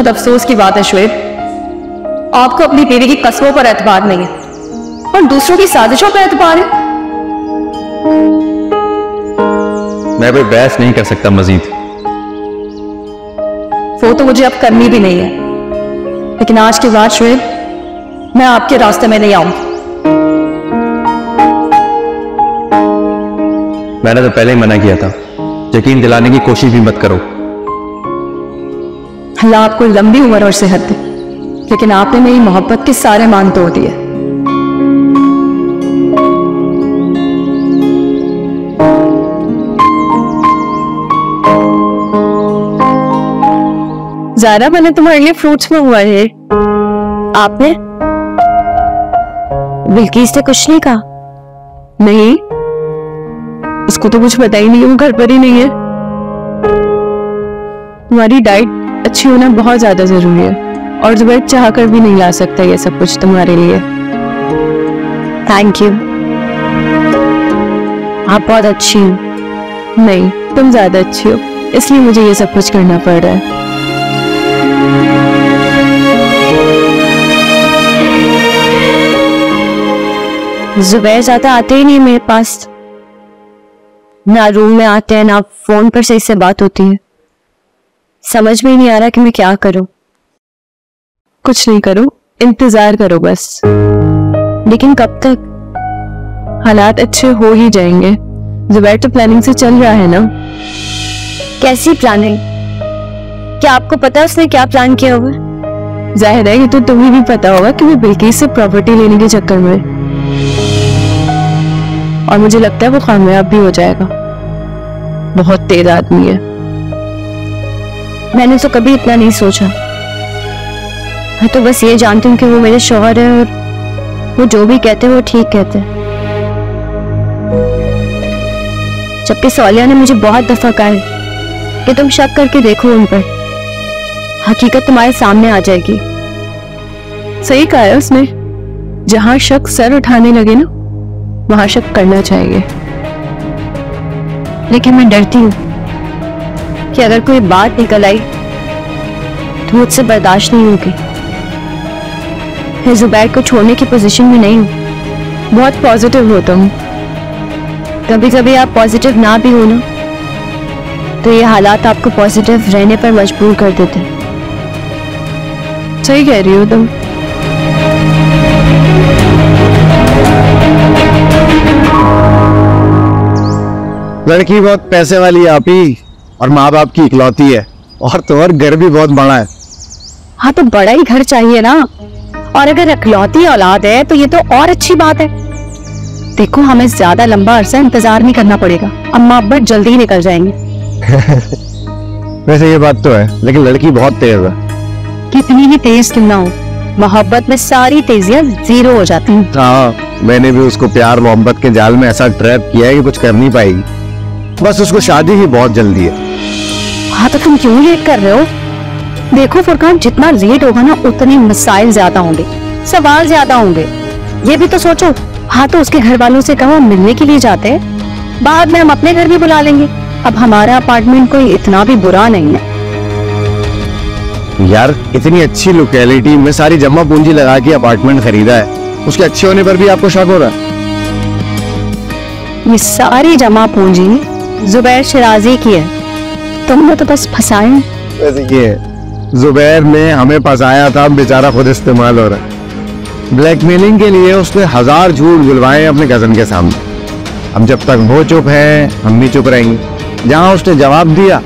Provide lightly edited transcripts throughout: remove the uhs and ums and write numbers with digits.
बहुत अफसोस की बात है शुएब, आपको अपनी बीवी की कस्मों पर एतबार नहीं है और दूसरों की साजिशों पर एतबार है। मैं कोई बहस नहीं कर सकता मजीद। वो तो मुझे अब करनी भी नहीं है, लेकिन आज के बाद शुएब मैं आपके रास्ते में नहीं आऊंगी। मैंने तो पहले ही मना किया था, यकीन दिलाने की कोशिश भी मत करो। अल्लाह आपको लंबी उम्र और सेहत दे, लेकिन आपने मेरी मोहब्बत के सारे मान तोड़ दिए। ज़ारा, मैंने तुम्हारे लिए फ्रूट्स मंगवाए हैं। आपने? बिल्किस ने कुछ नहीं कहा? नहीं, उसको तो कुछ पता ही नहीं है, वो घर पर ही नहीं है। तुम्हारी डाइट अच्छी होना बहुत ज्यादा जरूरी है और जुबैर चाह कर भी नहीं ला सकता ये सब कुछ तुम्हारे लिए। थैंक यू, आप बहुत अच्छी हो। नहीं, तुम ज्यादा अच्छी हो, इसलिए मुझे ये सब कुछ करना पड़ रहा है। जुबैर ज्यादा आते ही नहीं मेरे पास, ना रूम में आते हैं ना फोन पर सही से बात होती है। समझ में ही नहीं आ रहा कि मैं क्या करूं। कुछ नहीं करो, इंतजार करो बस। लेकिन कब तक? हालात अच्छे हो ही जाएंगे। जुबैर तो प्लानिंग से चल रहा है ना। कैसी प्लानिंग? क्या आपको पता है उसने क्या प्लान किया हुआ? जाहिर है ये तो तुम्हें भी पता होगा कि वो बिल्किस से प्रॉपर्टी लेने के चक्कर में, और मुझे लगता है वो कामयाब भी हो जाएगा। बहुत तेज आदमी है। मैंने तो कभी इतना नहीं सोचा। मैं तो बस ये जानती हूँ कि वो मेरे शौहर है और वो जो भी कहते हैं वो ठीक कहते हैं। जबकि सौलिया ने मुझे बहुत दफा कहा है कि तुम शक करके देखो उन पर, हकीकत तुम्हारे सामने आ जाएगी। सही कहा है उसने, जहां शक सर उठाने लगे ना वहां शक करना चाहिए। लेकिन मैं डरती हूँ कि अगर कोई बात निकल आई तो मुझसे बर्दाश्त नहीं होगी। मैं जुबैर को छोड़ने की पोजीशन में नहीं हूँ। बहुत पॉजिटिव हो तुम। कभी कभी आप पॉजिटिव ना भी हो ना, तो ये हालात आपको पॉजिटिव रहने पर मजबूर कर देते हैं। सही कह रही हो तुम। लड़की बहुत पैसे वाली है आप ही, और माँ बाप की इकलौती है, और तो और घर भी बहुत बड़ा है। हाँ तो बड़ा ही घर चाहिए ना, और अगर इकलौती औलाद है तो ये तो और अच्छी बात है। देखो हमें ज्यादा लंबा अरसा इंतजार नहीं करना पड़ेगा, अम्मा अब्बा जल्दी ही निकल जाएंगे। वैसे ये बात तो है, लेकिन लड़की बहुत तेज है। कितनी भी तेज क्यों ना हो, मोहब्बत में सारी तेजियां जीरो हो जाती हैं। हाँ, मैंने भी उसको प्यार मोहब्बत के जाल में ऐसा ट्रैप किया है कि कुछ कर नहीं पाएगी। बस उसको शादी ही बहुत जल्दी है। हाँ तो तुम क्यों लेट कर रहे हो? देखो फुरकान, जितना लेट होगा ना उतने मसाइल ज्यादा होंगे, सवाल ज्यादा होंगे। ये भी तो सोचो। हाँ तो उसके घर वालों से कहो मिलने के लिए जाते हैं, बाद में हम अपने घर भी बुला लेंगे। अब हमारा अपार्टमेंट कोई इतना भी बुरा नहीं है यार। इतनी अच्छी लोकेलिटी में सारी जमा पूंजी लगा के अपार्टमेंट खरीदा है, उसके अच्छे होने पर भी आपको शक हो रहा है? ये सारी जमा पूंजी जुबैर शिराजी की है, तुमने तो बस फंसाए। वैसे ये जुबैर ने हमें फंसाया था, बेचारा खुद इस्तेमाल हो रहा है। ब्लैकमेलिंग के लिए उसने 1000 झूठ बुलवाए अपने कजन के सामने। अब जब तक वो चुप है हम भी चुप रहेंगे। जहां उसने जवाब दिया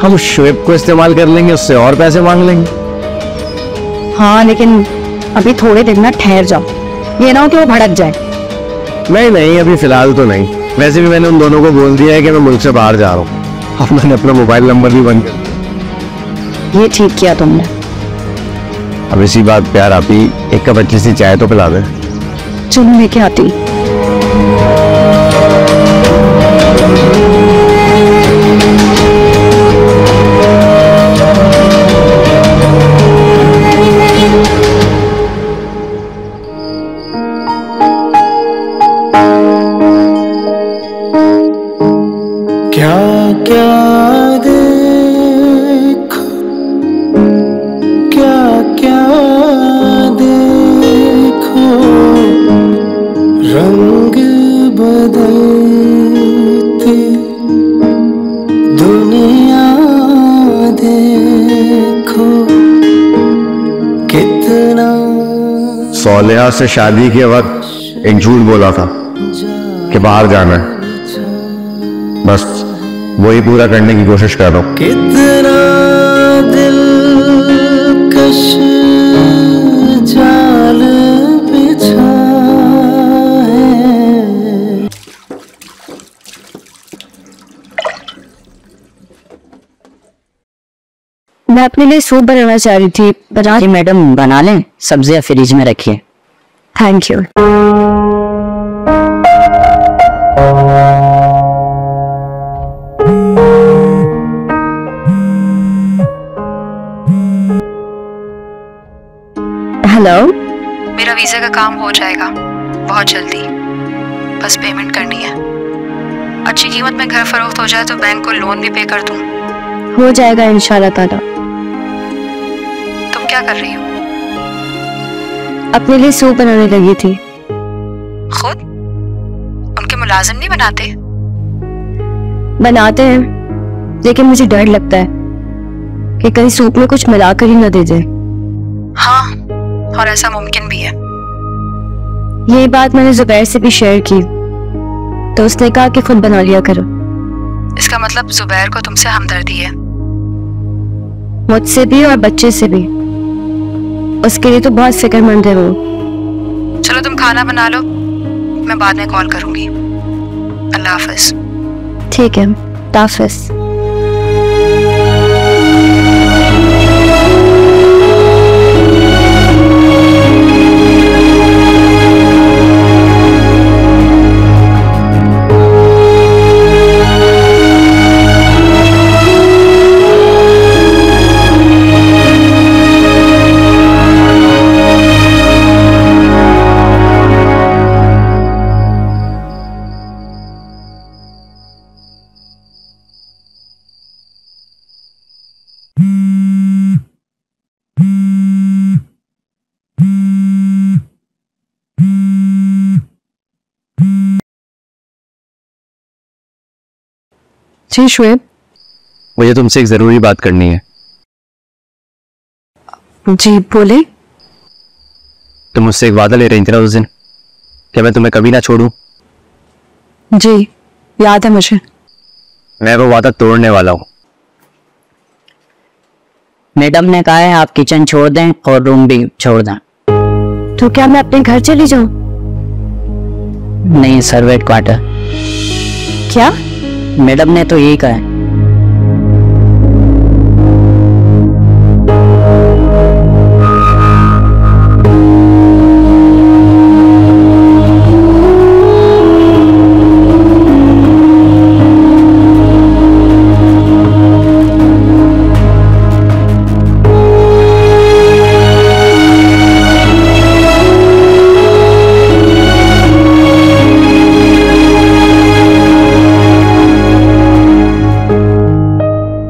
हम शुएब को इस्तेमाल कर लेंगे, उससे और पैसे मांग लेंगे। हाँ लेकिन अभी थोड़े दिन ना ठहर जाओ, ये ना हो कि वो भड़क जाए। नहीं नहीं, अभी फिलहाल तो नहीं। वैसे भी मैंने उन दोनों को बोल दिया है कि मैं मुल्क से बाहर जा रहा हूँ। अब मैंने अपना मोबाइल नंबर भी बंद कर दिया। ये ठीक किया तुमने। अब इसी बात प्यार आप ही एक कप अच्छी सी चाय तो पिला दे। चलो लेके आती। क्या क्या देखो सोलिया से शादी के वक्त एक झूठ बोला था कि बाहर जाना है, बस वही पूरा करने की कोशिश कर रहा हूँ। कितना दिलकश जाल बिछा है। मैं अपने लिए सूप बनाना चाह रही थी। बना जी मैडम, बना लें, सब्जियां फ्रिज में रखिए। Thank you. हेलो, मेरा वीजा का काम हो जाएगा बहुत जल्दी, बस पेमेंट करनी है। अच्छी कीमत में घर फरोख्त हो जाए तो बैंक को लोन भी पे कर दूं। हो जाएगा इंशाल्लाह ताला। तुम क्या कर रही हो? अपने लिए सूप बनाने लगी थी। खुद? उनके मुलाजिम नहीं बनाते? बनाते हैं, लेकिन मुझे डर लगता है कि कहीं सूप में कुछ मिलाकर ही न दे दे। हाँ, और ऐसा मुमकिन भी है। ये बात मैंने जुबैर से भी शेयर की, तो उसने कहा कि खुद बना लिया करो। इसका मतलब जुबैर को तुमसे हमदर्दी है? मुझसे भी और बच्चे से भी। उसके लिए तो बहुत फिक्रमंद है वो। चलो तुम खाना बना लो, मैं बाद में कॉल करूंगी। अल्लाह हाफिज। ठीक है, ताफिज। जी शुएब। मुझे तुमसे एक जरूरी बात करनी है। जी बोले। तुम मुझसे एक वादा ले रही थी ना उस दिन, कि मैं तुम्हें कभी ना छोड़ूं। जी याद है मुझे। मैं वो वादा तोड़ने वाला हूँ। मैडम ने कहा है आप किचन छोड़ दें और रूम भी छोड़ दें। तो क्या मैं अपने घर चली जाऊं? नहीं, सर्वेंट क्वार्टर। क्या? मैडम ने तो यही कहा है।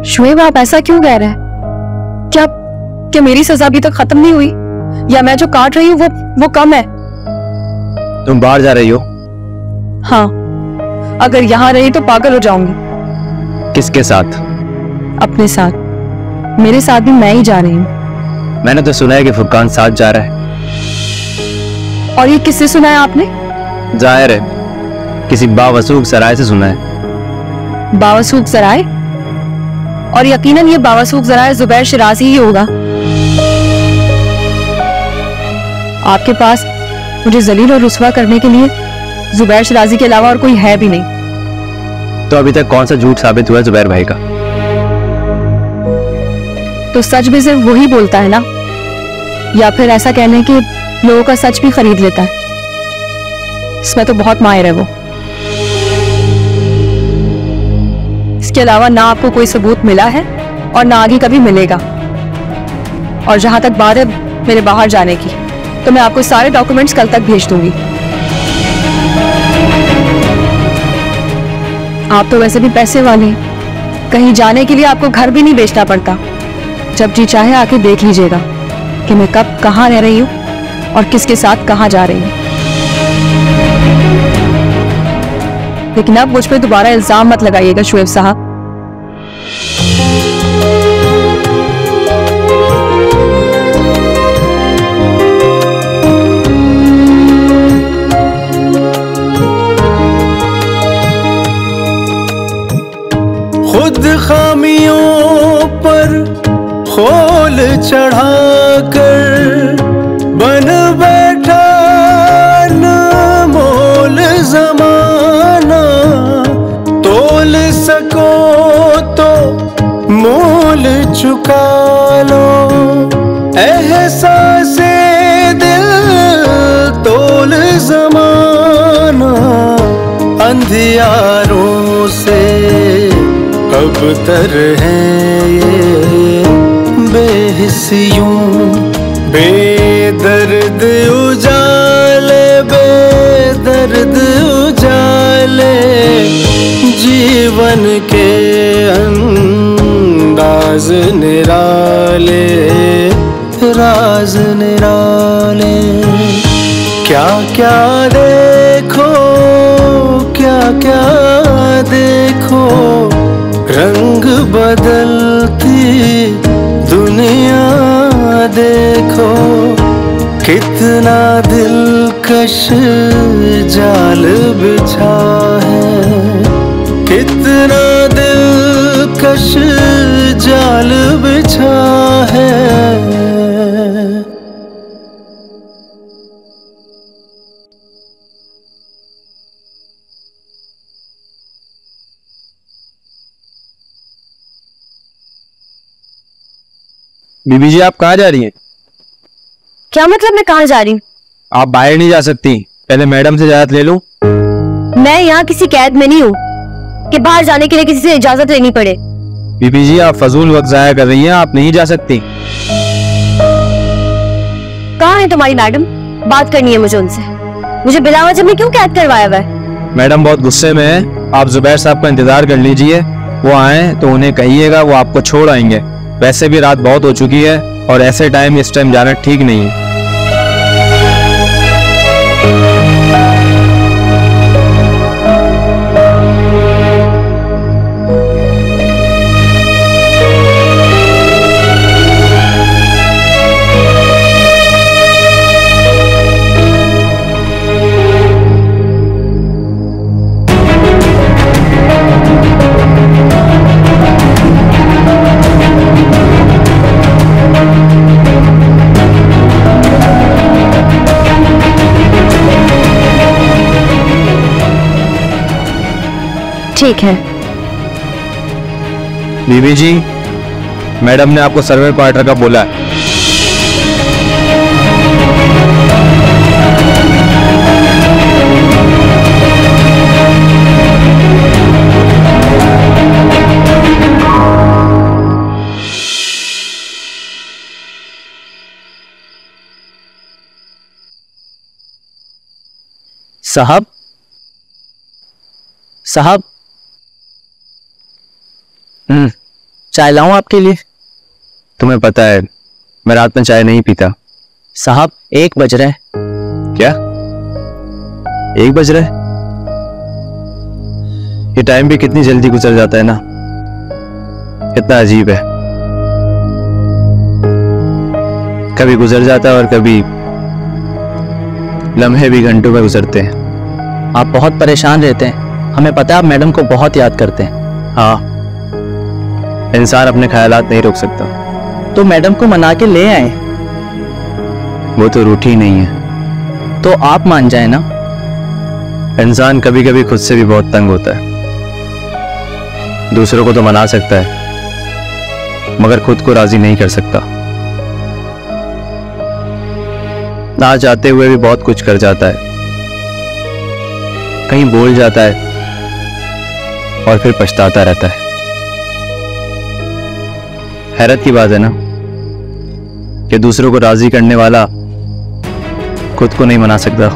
शुएब, आप ऐसा क्यों कह रहे हैं? क्या मेरी सजा अभी तक खत्म नहीं हुई, या मैं जो काट रही हूँ वो कम है? तुम बाहर जा रही हो? हाँ, अगर यहाँ रही तो पागल हो जाऊंगी। किसके साथ? अपने साथ। मेरे साथ भी मैं ही जा रही हूँ। मैंने तो सुना है कि फुरकान साथ जा रहा है। और ये किससे सुना है आपने? जाहिर है किसी बावसूख सराय से सुना है। बावसूख सराय? और यकीनन ये बावसूख सराय जुबैर शिराजी ही होगा। आपके पास मुझे जलील और रुस्वा करने के लिए जुबैर शिराजी के अलावा और कोई है भी नहीं। तो अभी तक कौन सा झूठ साबित हुआ है जुबैर भाई का? तो सच भी सिर्फ वही बोलता है ना, या फिर ऐसा कहने कि लोगों का सच भी खरीद लेता है? इसमें तो बहुत माहिर है वो। इसके अलावा ना आपको कोई सबूत मिला है और ना आगे कभी मिलेगा। और जहां तक बात है मेरे बाहर जाने की, तो मैं आपको सारे डॉक्यूमेंट्स कल तक भेज दूंगी। आप तो वैसे भी पैसे वाले हैं, कहीं जाने के लिए आपको घर भी नहीं बेचना पड़ता। जब जी चाहे आके देख लीजिएगा कि मैं कब कहाँ रह रही हूँ और किसके साथ कहाँ जा रही हूँ। लेकिन अब मुझ पे दोबारा इल्जाम मत लगाइएगा शुएब साहब। खुद खामियों पर खोल चढ़ाकर बन बैठा अनमोल ज़माना। तोल सको तो मोल चुका लो, एहसासे दिल तोल ज़माना। अंधियारों से अब तर हैं ये बेहिस्सियों, बेदर्द उजाले, बेदर्द उजाले जीवन के अंदाज निराले, राज निराले। क्या क्या देखो, क्या क्या देखो, रंग बदलती दुनिया देखो। कितना दिलकश जाल बिछा है, कितना दिलकश जाल बिछा है। बीबी जी, आप कहाँ जा रही हैं? क्या मतलब मैं कहाँ जा रही हूँ? आप बाहर नहीं जा सकती, पहले मैडम से इजाजत ले लूं। मैं यहाँ किसी कैद में नहीं हूँ कि बाहर जाने के लिए किसी से इजाजत लेनी पड़े। बीबी जी, आप फजूल वक्त जाया कर रही हैं, आप नहीं जा सकती। कहाँ है तुम्हारी मैडम? बात करनी है मुझे उनसे। मुझे बिला वजह में क्यों कैद करवाया हुआ है? मैडम बहुत गुस्से में है, आप जुबैर साहब का इंतजार कर लीजिए, वो आए तो उन्हें कहिएगा, वो आपको छोड़ आएंगे। वैसे भी रात बहुत हो चुकी है और ऐसे टाइम इस टाइम जाना ठीक नहीं है। ठीक है। बीबी जी, मैडम ने आपको सर्वे पार्टनर का बोला है। साहब, साहब, चाय लाऊं आपके लिए? तुम्हें पता है मैं रात में चाय नहीं पीता। साहब, 1 बज रहा है। क्या 1 बज रहा है? ये टाइम भी कितनी जल्दी गुजर जाता है ना, कितना अजीब है। कभी गुजर जाता है और कभी लम्हे भी घंटों में गुजरते हैं। आप बहुत परेशान रहते हैं, हमें पता है आप मैडम को बहुत याद करते हैं। हाँ, इंसान अपने ख्यालात नहीं रोक सकता। तो मैडम को मना के ले आए। वो तो रूठी नहीं है। तो आप मान जाए ना। इंसान कभी कभी खुद से भी बहुत तंग होता है। दूसरों को तो मना सकता है मगर खुद को राजी नहीं कर सकता। ना चाहते हुए भी बहुत कुछ कर जाता है, कहीं बोल जाता है और फिर पछताता रहता है। हैरत की बात है ना कि दूसरों को राजी करने वाला खुद को नहीं मना सकता।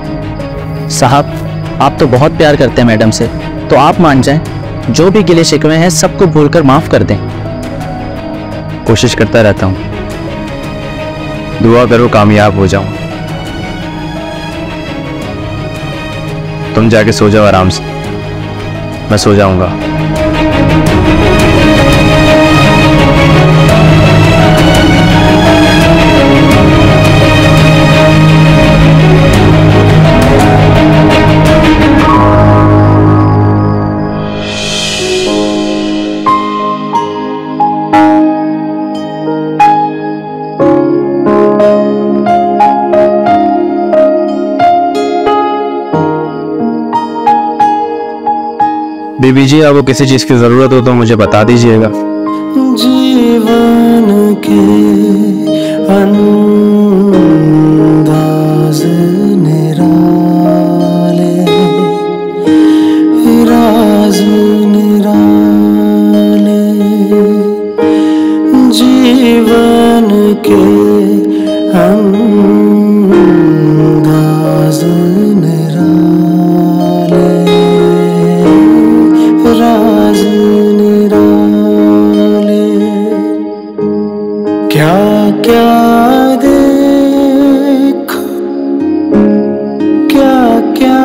साहब, आप तो बहुत प्यार करते हैं मैडम से, तो आप मान जाएं, जो भी गिले शिकवे हैं सबको भूलकर माफ कर दें। कोशिश करता रहता हूं, दुआ करो कामयाब हो जाऊं। तुम जाके सो जाओ आराम से, मैं सो जाऊंगा। बीबी जी, आपको किसी चीज़ की ज़रूरत हो तो मुझे बता दीजिएगा। जीवन के अंदाज निराले, राज निराले, जीवन के अंदाज निराले, राज निराले, क्या क्या देखो, क्या क्या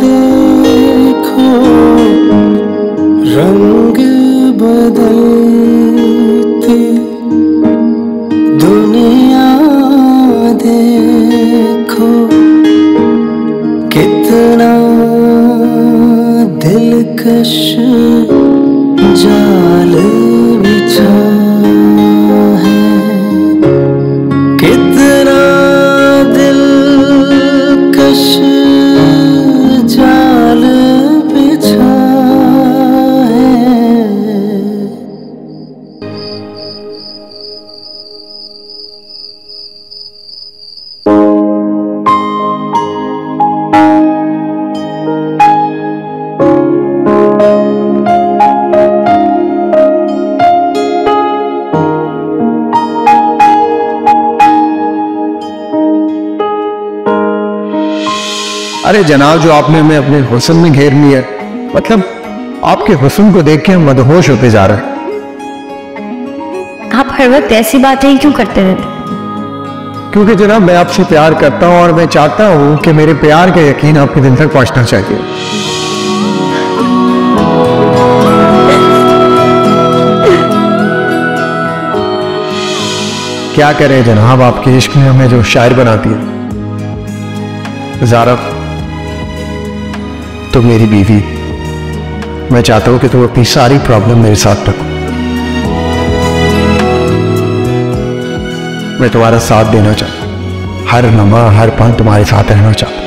देखो, रंग बदलती दुनिया देखो, कितना दिलकश जाल बिछा है, कितना दिलकश जाल बिछा है। अरे जनाब, जो आपने हमें अपने हुस्न में घेर लिया, मतलब आपके हुस्न को देख के हम मदहोश होते जा रहे हैं। आप हर वक्त ऐसी बातें क्यों करते रहते? क्योंकि जनाब मैं आपसे प्यार करता हूं और मैं चाहता हूं कि मेरे प्यार का यकीन आपके दिल तक पहुंचना चाहिए। क्या करें जनाब, आपके इश्क ने हमें जो शायर बनाती है। ज़ारा तो मेरी बीवी, मैं चाहता हूं कि तुम अपनी सारी प्रॉब्लम मेरे साथ रखो। मैं तुम्हारा साथ देना चाहता हूं, हर लम्हा हर पल तुम्हारे साथ रहना चाहता हूं।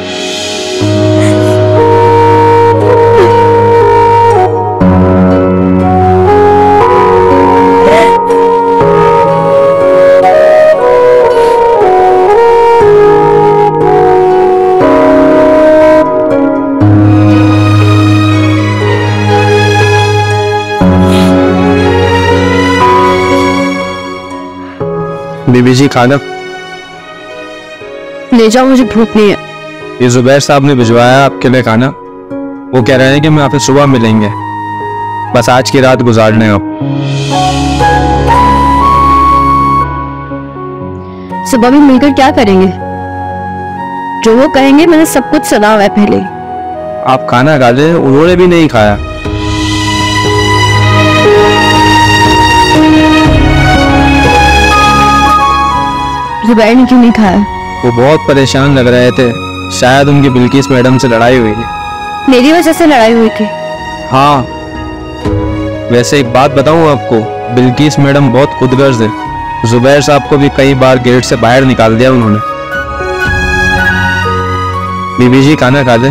बीबी जी, खाना ले जाओ, मुझे भूख नहीं है। ये जुबैर साहब ने भिजवाया आपके लिए खाना। वो कह रहे हैं कि मैं आपसे सुबह मिलेंगे, बस आज की रात गुजारने हो। सुबह भी मिलकर क्या करेंगे? जो वो कहेंगे मैंने सब कुछ सुना हुआ है पहले। आप खाना खा लें, उन्होंने भी नहीं खाया। जुबैर ने क्यों नहीं खाया? वो बहुत परेशान लग रहे थे, शायद उनकी बिल्किस मैडम से लड़ाई हुई है। मेरी वजह से लड़ाई हुई थी? हाँ, वैसे एक बात बताऊं आपको, बिल्किस मैडम बहुत खुदगर्ज है। जुबैर साहब को भी कई बार गेट से बाहर निकाल दिया उन्होंने। बीबी जी, खाना खा ले।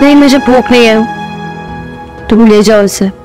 नहीं, मुझे भूख नहीं है। तुम ले जाओ उसे।